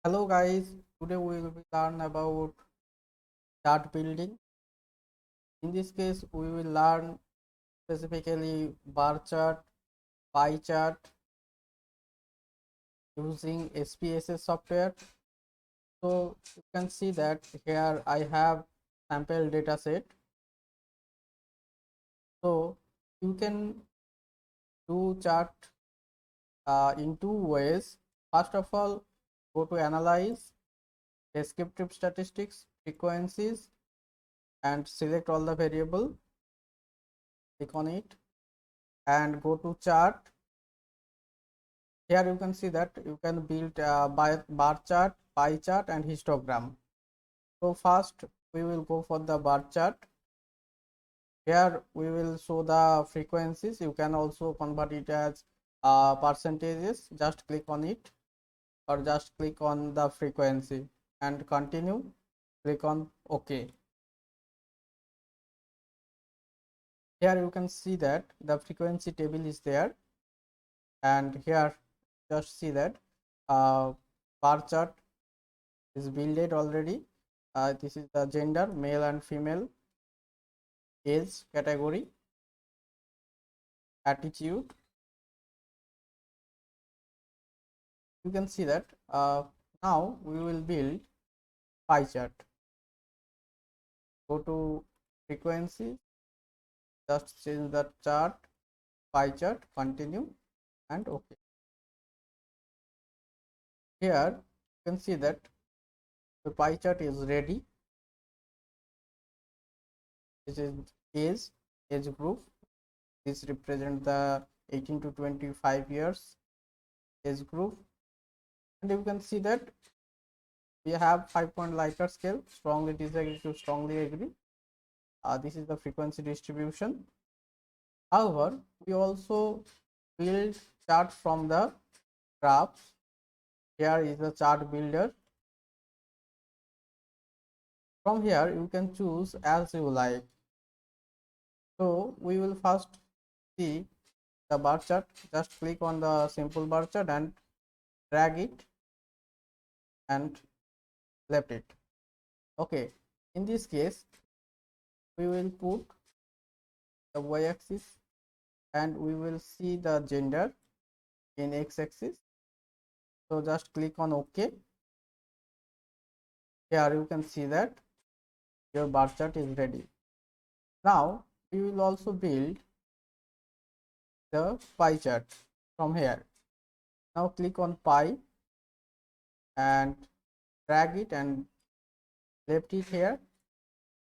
Hello guys, today we will learn about chart building. In this case, we will learn specifically bar chart, pie chart using SPSS software. So you can see that here I have sample data set. So you can do chart in two ways. First of all, go to analyze, descriptive statistics, frequencies, and select all the variable. Click on it and go to chart. Here you can see that you can build a bar chart, pie chart and histogram. So first we will go for the bar chart. Here we will show the frequencies. You can also convert it as percentages. Just click on it or just click on the frequency and continue. Click on OK. Here you can see that the frequency table is there, and here just see that bar chart is built already. This is the gender, male and female, age category, attitude. You can see that now we will build pie chart. Go to frequency, just change the chart, pie chart, continue and OK. Here you can see that the pie chart is ready. This is age group. This represents the 18 to 25 years age group, and you can see that we have 5-point Likert scale, strongly disagree to strongly agree. This is the frequency distribution. However, we also build chart from the graphs. Here is the chart builder. From here you can choose as you like. So we will first see the bar chart. Just click on the simple bar chart and drag it and left it. Okay, in this case we will put the y-axis and we will see the gender in x-axis. So just click on OK. Here you can see that your bar chart is ready. Now we will also build the pie chart from here. Now click on pie and drag it and left it here.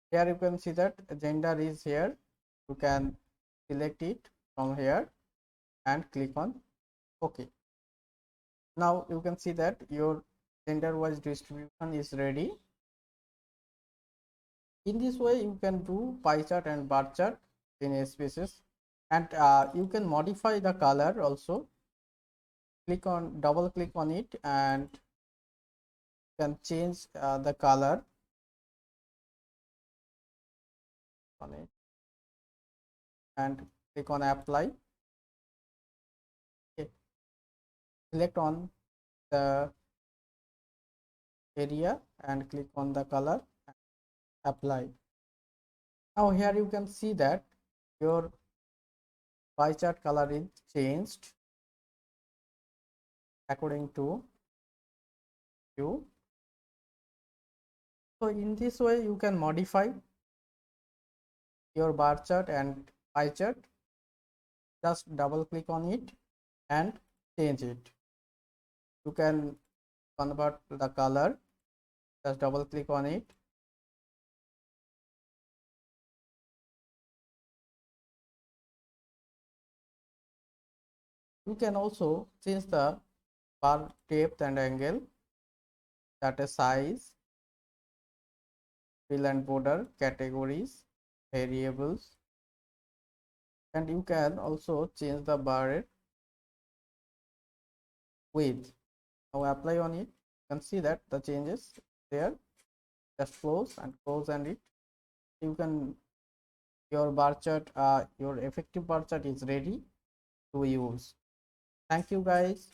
Here you can see that gender is here. You can select it from here and click on OK. Now you can see that your gender wise distribution is ready. In this way you can do pie chart and bar chart in SPSS, and you can modify the color also. Double click on it and can change the color on it and click on apply. Okay. Select on the area and click on the color, apply. Now here you can see that your pie chart color is changed according to you. So in this way you can modify your bar chart and pie chart. Just double click on it and change it. You can convert the color. Just double click on it. You can also change the bar depth and angle, data size, fill and border, categories, variables, and you can also change the bar width. Now apply on it. You can see that the changes there. Just close and it. You can your bar chart, your effective bar chart is ready to use. Thank you guys.